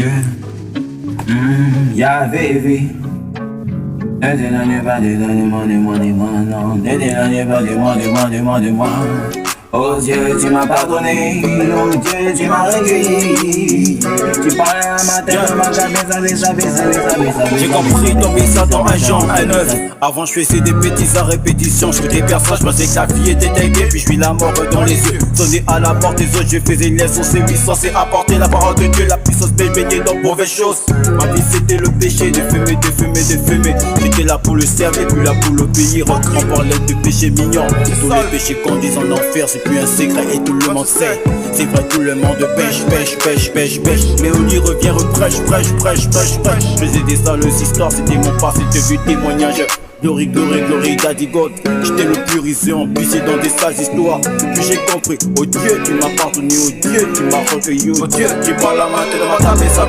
Yeah. Yeah, baby. Money, money. Oh Dieu, tu m'as pardonné, oh Dieu, tu m'as réveillé. Tu parles à ma tête, ma cabeza. J'ai compris tomber ça dans un genre, un œuf. Avant je faisais des bêtises à répétition. Je faisais personne, je pensais que la vie était dingue. Puis je suis la mort dans les yeux. Sonné à la porte des autres, je faisais les sons. C'est lui censé apporter la parole de Dieu. La puissance baignée dans mauvaises choses. Ma vie c'était le péché, de fumer. J'étais là pour le servir, plus là pour l'obéir. On parlait de péché mignon. Tous les péchés conduisent en enfer, c'est plus un secret et tout le monde sait. C'est vrai, tout le monde pêche. Mais on y revient, reprêche. Je faisais des sales histoires, c'était mon passé, c'était du témoignage. Glory, daddy God. J'étais le plus risé, embussé dans des sales histoires. Puis j'ai compris, oh Dieu, tu m'as pardonné, oh Dieu, tu m'as recueilli, oh Dieu, tu parles à ma tête, de ma cabeza.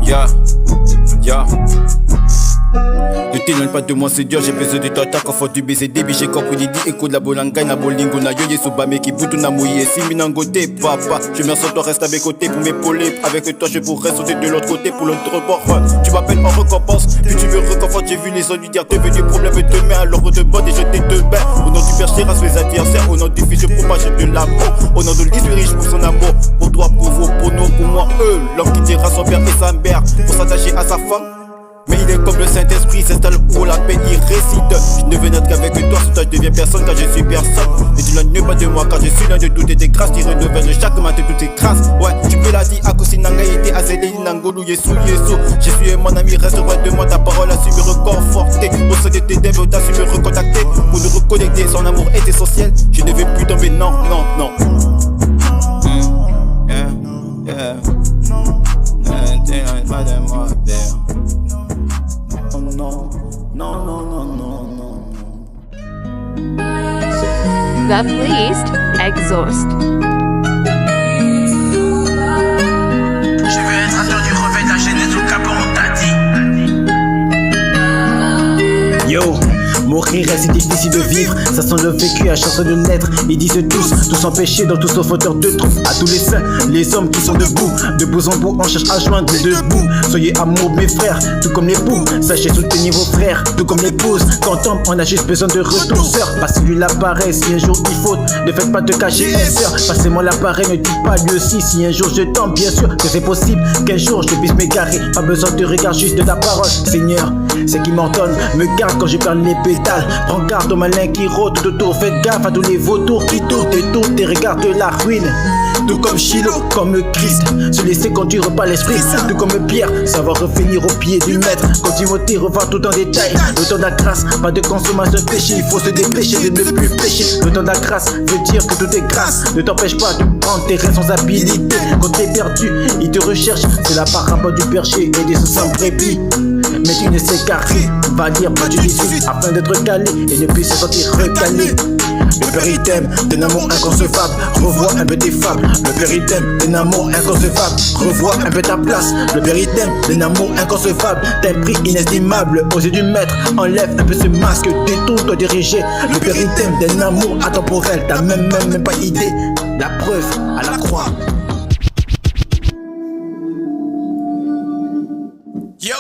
Yeah. Ne t'éloigne pas de moi, c'est dur, j'ai besoin de toi, t'as confort du baiser débit, j'ai compris l'idée, écho de la bolanga, na bolingo, na yoye, soubame, qui boutou, na mouillé, si minangoté, papa, je me sens, toi reste à mes côtés pour m'épauler, avec toi je pourrais sauter de l'autre côté pour l'autre bord, tu m'appelles en récompense, puis tu me réconfortes, j'ai vu les ennuis dire, devenu problème demain, alors de bonne et jeter de bain, au nom du père, je terrasse mes adversaires, au nom du fils, je propage de l'amour, au nom de l'esprit riche pour son amour, pour toi, pour vous, pour nous, pour moi, eux, l'homme qui dira son père et sa mère, pour s'attacher à sa femme. Mais il est comme le Saint-Esprit, s'installe où la paix y récite. Je ne veux n'être qu'avec toi, sur toi je deviens personne car je suis personne. Ne t'éloigne pas de moi car je suis l'un de toutes tes grâces. Tu renouvelles chaque matin toutes tes grâces. Ouais, tu peux la dire à Kosi Nanga été Azeli Nangolu Yesu. Je suis mon ami, reste loin de moi, ta parole a su me reconforter. Au sein de tes dévots, t'as su me recontacter. Pour nous reconnecter, son amour est essentiel. Je ne veux plus tomber, non. Yeah. Pas de moi, non. The Fleeced Exhaust. Je veux être acteur du revêt de la genèse au cap, on t'a dit. Yo, mourir c'est difficile de vivre, ça sent le vécu à chance de l'être. Ils disent tous en péché, dans tous sauf auteur de troubles. À tous les saints, les hommes qui sont debout, de bout en bout, on cherche à joindre les deux bouts. Soyez amour mes frères, tout comme l'époux. Sachez soutenir vos frères, tout comme l'épouse. Quand on a juste besoin de retour, sœur. Passez-lui l'appareil si un jour il faut. Ne faites pas de cacher, sœur. Passez-moi l'appareil, ne dites pas lui aussi. Si un jour je tombe, bien sûr que c'est possible qu'un jour je puisse m'égarer. Pas besoin de regard, juste de ta parole. Seigneur, c'est qui m'ordonne, me garde quand je perds les pétales. Prends garde aux malins qui rôdent tout autour. Faites gaffe à tous les vautours qui tournent et tournent et regardent la ruine. Tout comme Shiloh, comme Christ, se laisser conduire par l'esprit. Tout comme Pierre, savoir revenir au pied du maître. Comme Timothée, revoir tout en détail. Le temps de la grâce, pas de consommation de péché. Il faut se dépêcher de ne plus pécher. Le temps de la grâce veut dire que tout est grâce. Ne t'empêche pas de prendre tes responsabilités. Quand t'es perdu, il te recherche. C'est la parabole du berger et des sans brebis. Mais tu ne sais qu'arriver, va dire pas du 18 afin d'être calé et ne plus se sentir recalé. Le péritème d'un amour inconcevable, revois un peu tes fables. Le péritème d'un amour inconcevable, revois un peu ta place. Le péritème d'un amour inconcevable, d'un prix inestimable. Aux yeux du maître, enlève un peu ce masque, détourne-toi diriger. Le péritème d'un amour intemporel, t'as même pas idée. La preuve à la croix. Yo!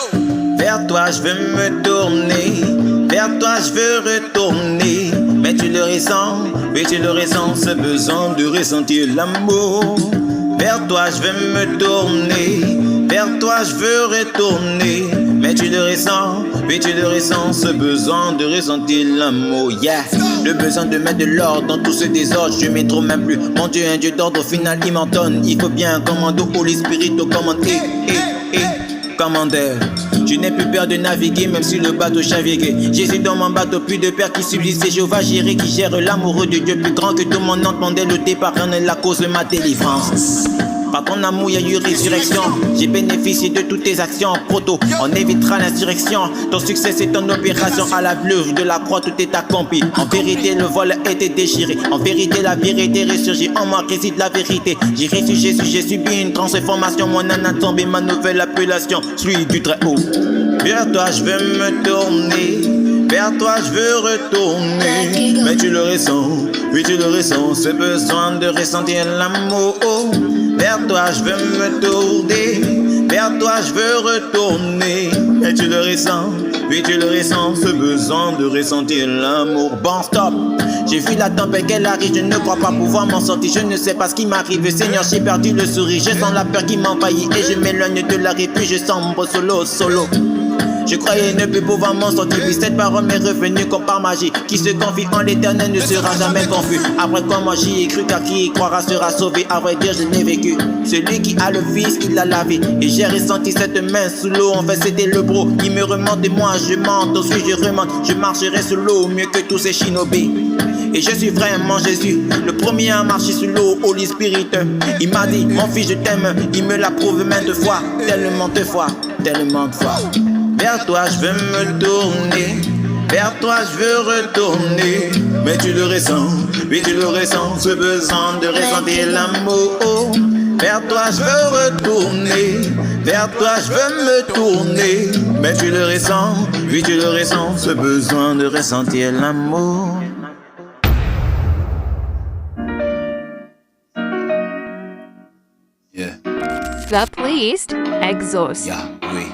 Vers toi je veux me tourner, vers toi je veux retourner. Mais tu le ressens, ce besoin de ressentir l'amour. Vers toi je veux me tourner, vers toi je veux retourner. Mais tu le ressens, ce besoin de ressentir l'amour. Yeah, le besoin de mettre de l'ordre dans tout ce désordre. Je m'y trouve même plus, mon Dieu, un Dieu d'ordre, au final il m'entonne. Il faut bien un commando, Holy Spirit au commande. Commandeur, je n'ai plus peur de naviguer même si le bateau chaviguait. Jésus dans mon bateau, plus de peur qui subsiste. C'est Jéhovah Jireh qui gère l'amoureux de Dieu plus grand que tout mon entendait. Le départ en est la cause de ma délivrance. Par ton amour, il y a eu résurrection. J'ai bénéficié de toutes tes actions. Proto, on évitera l'insurrection. Ton succès, c'est ton opération. À la veuve de la croix, tout est accompli. En vérité, le vol a été déchiré. En vérité, la vérité ressurgit. En moi réside la vérité. J'ai reçu Jésus, j'ai subi une transformation. Mon âne a tombé, ma nouvelle appellation. Celui du très haut. Vers toi, je veux me tourner. Vers toi je veux retourner, mais tu le ressens, oui tu le ressens, ce besoin de ressentir l'amour. Vers toi je veux me tourner, vers toi je veux retourner, mais tu le ressens, oui tu le ressens, ce besoin de ressentir l'amour. Bon stop, j'ai vu la tempête qu'elle arrive, je ne crois pas pouvoir m'en sortir, je ne sais pas ce qui m'arrive, Seigneur j'ai perdu le sourire, je sens la peur qui m'envahit et je m'éloigne de la rue, puis je semble solo. Je croyais ne plus pouvoir m'en sortir, puis cette parole m'est revenue comme par magie. Qui se confie en l'éternel ne sera jamais confus. Après quoi moi j'y ai cru, car qui y croira sera sauvé. À vrai dire je l'ai vécu, celui qui a le fils il a la vie. Et j'ai ressenti cette main sous l'eau, en fait c'était le bro qui me remonte et moi je monte, ensuite je remonte. Je marcherai sous l'eau mieux que tous ces shinobi. Et je suis vraiment Jésus, le premier à marcher sous l'eau, Holy Spirit. Il m'a dit, mon fils je t'aime, il me l'a prouvé maintes fois, tellement de fois. Vers toi je veux me tourner, vers toi je veux retourner, mais tu le ressens, oui tu le ressens, ce besoin de ressentir l'amour. Vers toi je veux retourner, vers toi je veux me tourner, mais tu le ressens, oui tu le ressens, ce besoin de ressentir l'amour. Yeah, The Pleased Exhaust. yeah, oui.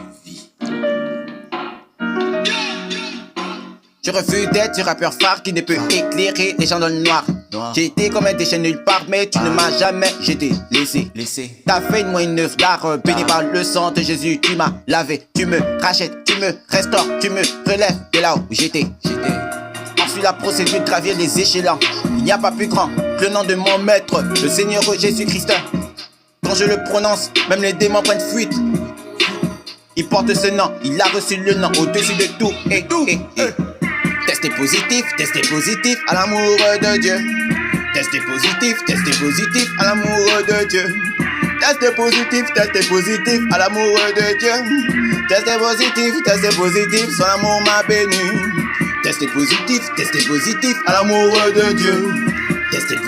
Je refuse d'être ce rappeur phare qui ne peut éclairer les gens dans le noir. J'ai été comme un déchet nulle part, mais tu ne m'as jamais jeté, laissé. T'as fait de moi une œuvre d'art, béni par le sang de Jésus. Tu m'as lavé, tu me rachètes, tu me restaures, tu me relèves de là où j'étais. Ensuite la procédure de gravir les échelons. Il n'y a pas plus grand que le nom de mon maître, le Seigneur Jésus-Christ. Quand je le prononce, même les démons prennent fuite. Il porte ce nom, il a reçu le nom au-dessus de tout. Testez positif à l'amour de Dieu. Testez positif à l'amour de Dieu. Testez positif à l'amour de Dieu. Testez positif, son amour m'a béni. Testez positif à l'amour de Dieu. Testez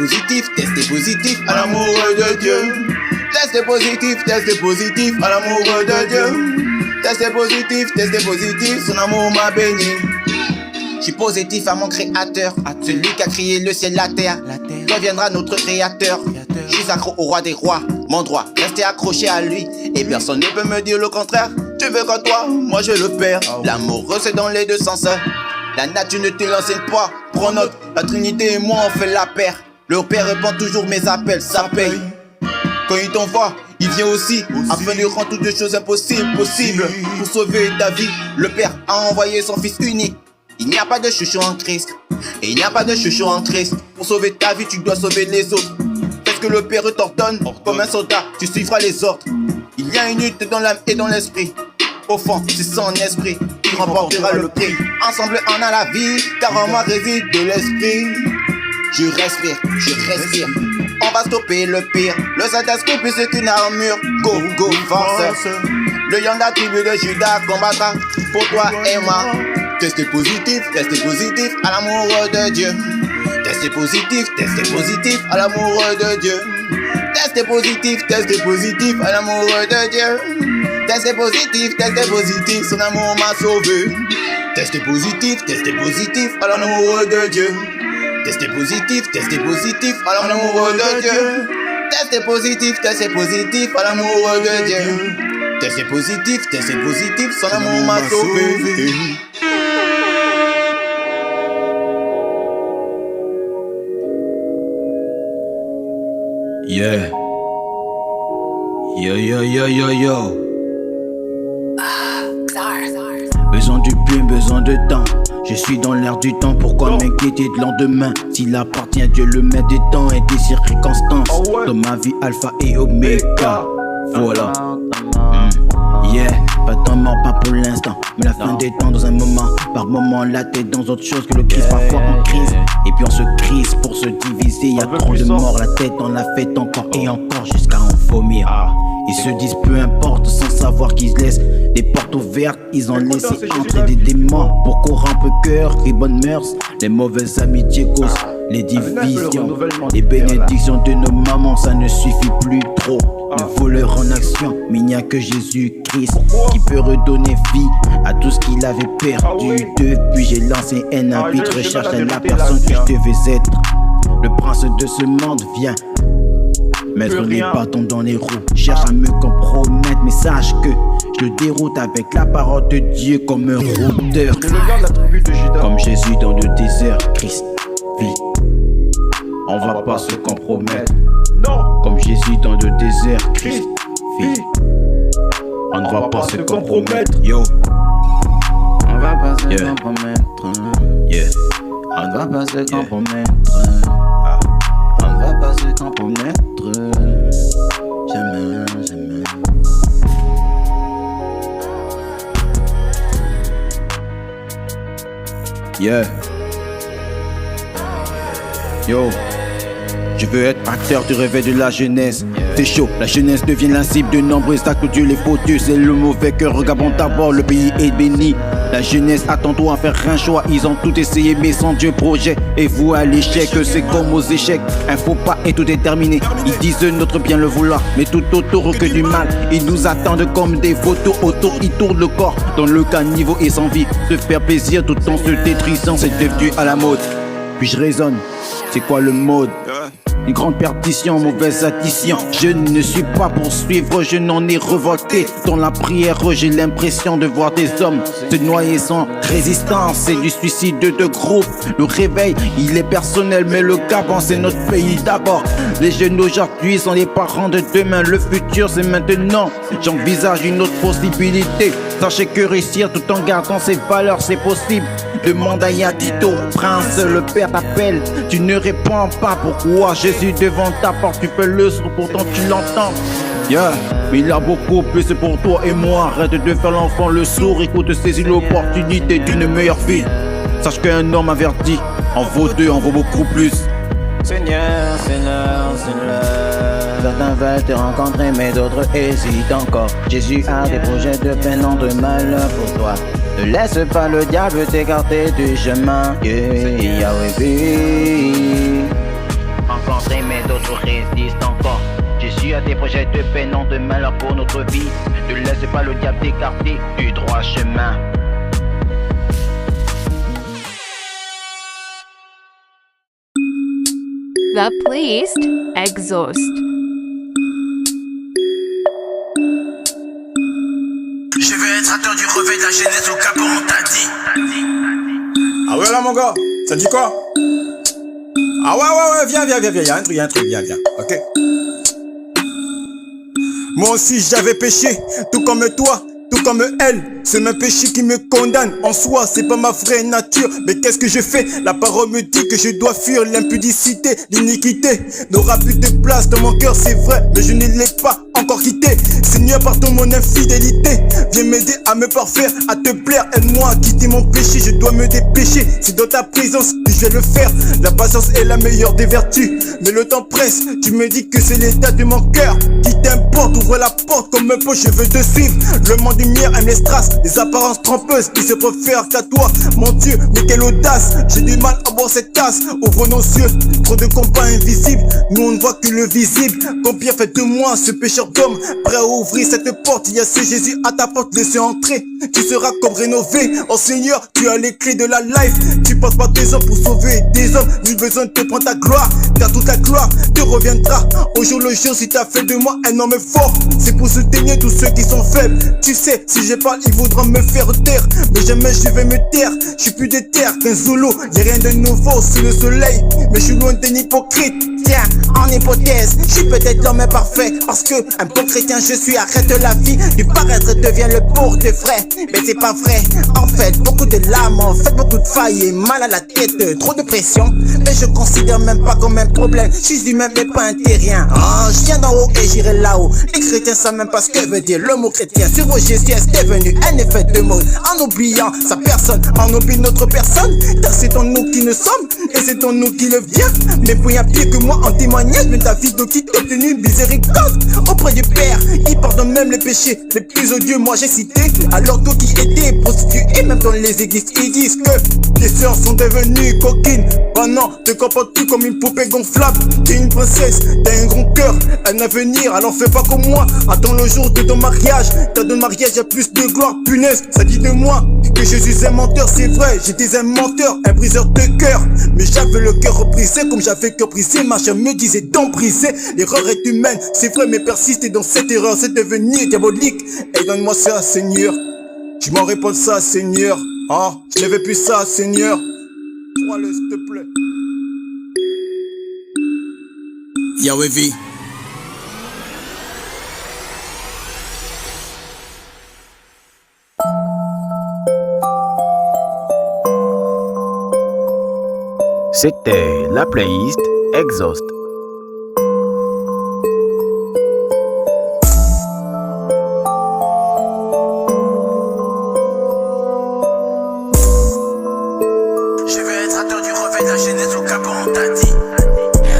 positif à l'amour de Dieu. Testez positif à l'amour de Dieu. Testez positif, son amour m'a béni. Je suis positif à mon créateur, celui qui a créé le ciel, la terre. Reviendra notre créateur. Je suis accro au roi des rois, mon droit, rester accroché à lui. Et personne ne peut me dire le contraire. Tu veux qu'à toi, moi je le perds. L'amour c'est dans les deux sens. La nature ne te l'enseigne pas. Prends note, la Trinité et moi on fait la paire. Le Père répond toujours mes appels, ça paye. Quand il t'envoie, il vient aussi, afin de rendre toutes les choses impossibles possibles. Pour sauver ta vie, le Père a envoyé son Fils unique. Il n'y a pas de chouchou en Christ, et il n'y a pas de chouchou en Christ. Pour sauver ta vie, tu dois sauver les autres. Fais ce que le Père t'ordonne, comme un soldat, tu suivras les ordres. Il y a une lutte dans l'âme et dans l'esprit. Au fond, c'est son esprit qui remportera le prix. Ensemble, on a la vie, car en moi réside de l'esprit. Je respire. On va stopper le pire. Le Saint-Esprit plus qu'une armure. Go, force. Le lion de la tribu de Judas combattra pour toi et moi. Testez positif à l'amour de Dieu. Testez positif à l'amour de Dieu. Testez positif à l'amour de Dieu. Testez positif, son amour m'a sauvé. Testez positif à l'amour de Dieu. Testez positif à l'amour de Dieu. Testez positif à l'amour de Dieu. Testez positif, son amour m'a sauvé. Yeah. Yo. Besoin du bien, besoin de temps. Je suis dans l'air du temps, pourquoi m'inquiéter de lendemain? S'il appartient à Dieu, le maître des temps et des circonstances. Dans ma vie, alpha et oméga. Voilà. Yeah, pas de temps mort, pas pour l'instant. Mais la fin des temps dans un moment. Par moment, la tête dans autre chose que le Christ, parfois en crise. Et puis on se crise pour se diviser. Y'a trop de morts, la tête on la fête encore et encore jusqu'à en vomir. Ils se disent peu importe sans savoir qu'ils laissent des portes ouvertes. Ils ont laissé entrer des démons pour corrompre cœur et bonnes mœurs. Les mauvaises amitiés causent les divisions. Les bénédictions de nos mamans, ça ne suffit plus trop. Le voleur en action, mais il n'y a que Jésus-Christ qui peut redonner vie à tout ce qu'il avait perdu. Depuis j'ai lancé un invite, recherche la personne que je devais être. Le prince de ce monde vient mettre les bâtons dans les roues, cherche à me compromettre, mais sache que je le déroute avec la parole de Dieu comme un routeur. Comme Jésus dans le désert, Christ vit. On va pas se compromettre. Comme Jésus dans le désert, Christ vit. On ne va pas se compromettre. Yo. On va pas se compromettre. Yeah. On ne va pas se compromettre. On ne va pas se compromettre. Jamais, jamais. Yeah. Yo. Je veux être acteur du réveil de la jeunesse. C'est chaud, la jeunesse devient la cible de nombreux actes. Dieu les foutus, c'est le mauvais cœur. Regardons d'abord, le pays est béni. La jeunesse attend-toi à faire un choix. Ils ont tout essayé mais sans Dieu projet. Et vous à l'échec, c'est comme aux échecs. Un faux pas et tout est terminé. Ils disent notre bien le vouloir, mais tout autour que du mal. Ils nous attendent comme des photos autour. Ils tournent le corps dans le caniveau et sans vie. Se faire plaisir tout en se détruisant, c'est devenu à la mode. Puis je raisonne, c'est quoi le mode? Une grande perdition, mauvaise addition. Je ne suis pas pour suivre, je n'en ai revolté. Dans la prière, j'ai l'impression de voir des hommes se noyer sans résistance. C'est du suicide de groupe. Le réveil, il est personnel, mais le Gabon, c'est notre pays d'abord. Les jeunes d'aujourd'hui sont les parents de demain. Le futur, c'est maintenant. J'envisage une autre possibilité. Sachez que réussir tout en gardant ses valeurs, c'est possible. Demande à Yatito, prince, le père t'appelle. Tu ne réponds pas, pourquoi? Jésus devant ta porte, tu fais le sourd, pourtant tu l'entends. Yeah, mais il a beaucoup plus pour toi et moi. Arrête de faire l'enfant le sourd, écoute, saisis l'opportunité d'une meilleure vie. Sache qu'un homme averti en vaut deux, en vaut beaucoup plus. Seigneur, Seigneur, Seigneur. Certains veulent te rencontrer, mais d'autres hésitent encore. Jésus a des projets de paix, non de malheur pour toi. Ne laisse pas le diable t'écarter du chemin. Yeah, rencontrer, mais d'autres résistent encore. Jésus a des projets de paix, non de malheur pour notre vie. Ne laisse pas le diable t'écarter du droit chemin. The Pleased Exhaust. Je veux être acteur du réveil de la jeunesse au Cap, on t'a dit. Ah ouais là mon gars, ça dit quoi? Ah ouais, viens, y'a un truc, viens, ok. Moi aussi j'avais péché, tout comme toi, tout comme elle. C'est même péché qui me condamne. En soi, c'est pas ma vraie nature. Mais qu'est-ce que je fais? La parole me dit que je dois fuir l'impudicité, l'iniquité. N'aura plus de place dans mon cœur, c'est vrai, mais je ne l'ai pas encore quitté. Seigneur, pardon mon infidélité. Viens m'aider à me parfaire, à te plaire. Aide-moi à quitter mon péché, je dois me dépêcher. C'est dans ta présence que je vais le faire. La patience est la meilleure des vertus. Mais le temps presse, tu me dis que c'est l'état de mon cœur qui t'importe. Ouvre la porte comme un pot, je veux te suivre. Le monde lumière aime les strass. Les apparences trompeuses, ils se préfèrent qu'à toi. Mon Dieu, mais quelle audace. J'ai du mal à boire cette tasse. Ouvre nos yeux, trop de combats invisibles. Nous on ne voit que le visible. Combien fait de moi ce pécheur d'homme, prêt à ouvrir cette porte. Il y a ce Jésus à ta porte, laissez entrer. Tu seras comme rénové. Oh Seigneur, tu as les clés de la life. Tu passes par des hommes pour sauver des hommes. Nul besoin de te prendre ta gloire, car toute la gloire te reviendra au jour le jour. Si t'as fait de moi un homme fort, c'est pour soutenir tous ceux qui sont faibles. Tu sais, si je parle, ils voudront me faire taire, mais jamais je vais me taire. Je suis plus de terre qu'un Zulu. Y'a rien de nouveau sous le soleil, mais je suis loin d'un hypocrite. Tiens, en hypothèse, je suis peut-être l'homme parfait, parce que un bon chrétien je suis. Arrête la vie, du paraître devient le pour de vrai. Mais c'est pas vrai, en fait, beaucoup de larmes, en fait, beaucoup de failles et mal à la tête, trop de pression. Mais je considère même pas comme un problème. Je suis humain mais pas un terrien. Oh, je viens d'en haut et j'irai là-haut. Les chrétiens savent même pas ce que veut dire le mot chrétien. Sur vos Jésus est devenu un effet de mode. En oubliant sa personne, on oublie notre personne. Car c'est en nous qui nous sommes, et c'est en nous qui le vient. Mais pour y a pire que moi en témoignage de David qui t'est obtenu miséricorde. Au soyez père. Il pardonne même les péchés les plus odieux, moi j'ai cité. Alors toi qui étais prostituée, même dans les églises, ils disent que tes sœurs sont devenues coquines. Bah non, te comportes-tu comme une poupée gonflable. T'es une princesse, t'as un grand cœur, un avenir, alors fais pas comme moi. Attends le jour de ton mariage, t'as de mariage y'a plus de gloire, punaise. Ça dit de moi que je suis un menteur, c'est vrai, j'étais un menteur, un briseur de cœur. Mais j'avais le cœur brisé, comme j'avais cœur brisé, ma chère me disait d'embriser. L'erreur est humaine, c'est vrai, mais persister dans cette erreur, c'est devenir diabolique. Et donne-moi ça, Seigneur. Tu m'en réponds ça, Seigneur. Ah, je n'avais plus ça, Seigneur. Crois-le, s'il te plaît. Yahweh V. C'était la playlist Exhaust. Je vais être acteur du réveil de la jeunesse au Cap, on t'a dit.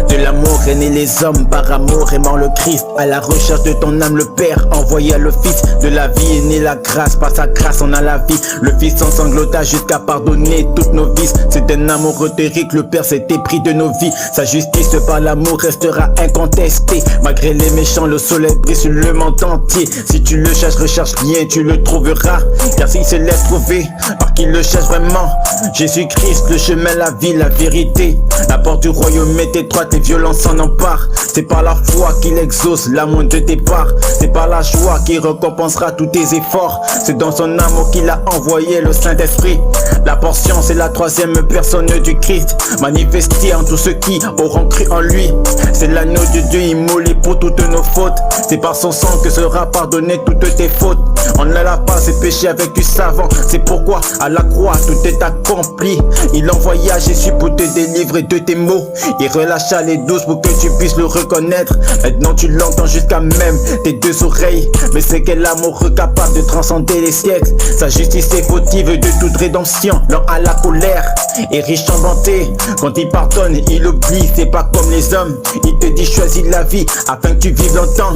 De l'amour est né les hommes, par amour est mort le Christ. À la recherche de ton âme le Père envoya le Fils. De la vie est née la grâce, par sa grâce on a la vie. Le Fils s'ensanglota jusqu'à pardonner toutes nos vices. C'est un amour théorique, le Père s'est épris de nos vies. Sa justice par l'amour restera incontestée. Malgré les méchants, le soleil brille sur le monde entier. Si tu le cherches, recherche bien, tu le trouveras. Car s'il se laisse trouver, par qui le cherche vraiment. Jésus-Christ, le chemin, la vie, la vérité. La porte du royaume est étroite, les violences s'en emparent. C'est par la foi qu'il exauce l'amour de tes parts. C'est par la joie qu'il récompensera tous tes efforts. C'est dans son amour qu'il a envoyé le Saint-Esprit. La portion, c'est la troisième personne du Christ, manifestée en tous ceux qui auront cru en lui. C'est l'agneau de Dieu immolé pour toutes nos fautes. C'est par son sang que sera pardonné toutes tes fautes. On ne l'a pas ses péchés avec du savon. C'est pourquoi à la croix tout est accompli. Il envoya Jésus pour te délivrer de tes maux. Il relâcha les douces pour que tu puisses le reconnaître. Maintenant tu l'entends jusqu'à même tes deux oreilles. Mais c'est quel amour capable de transcender les siècles. Sa justice est fautive de toute rédemption. Lent à la colère et riche en bonté. Quand il pardonne, il oublie. C'est pas comme les hommes. Il te dit choisis la vie afin que tu vives longtemps.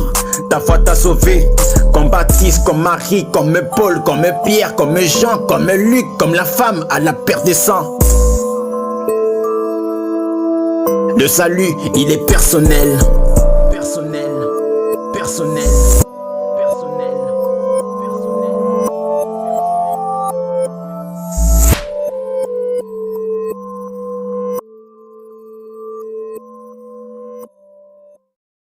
Ta foi t'a sauvé. Comme Baptiste, comme Marie, comme Paul, comme Pierre, comme Jean, comme Luc, comme la femme à la perte des sangs. Le salut, il est personnel. Personnel. Personnel.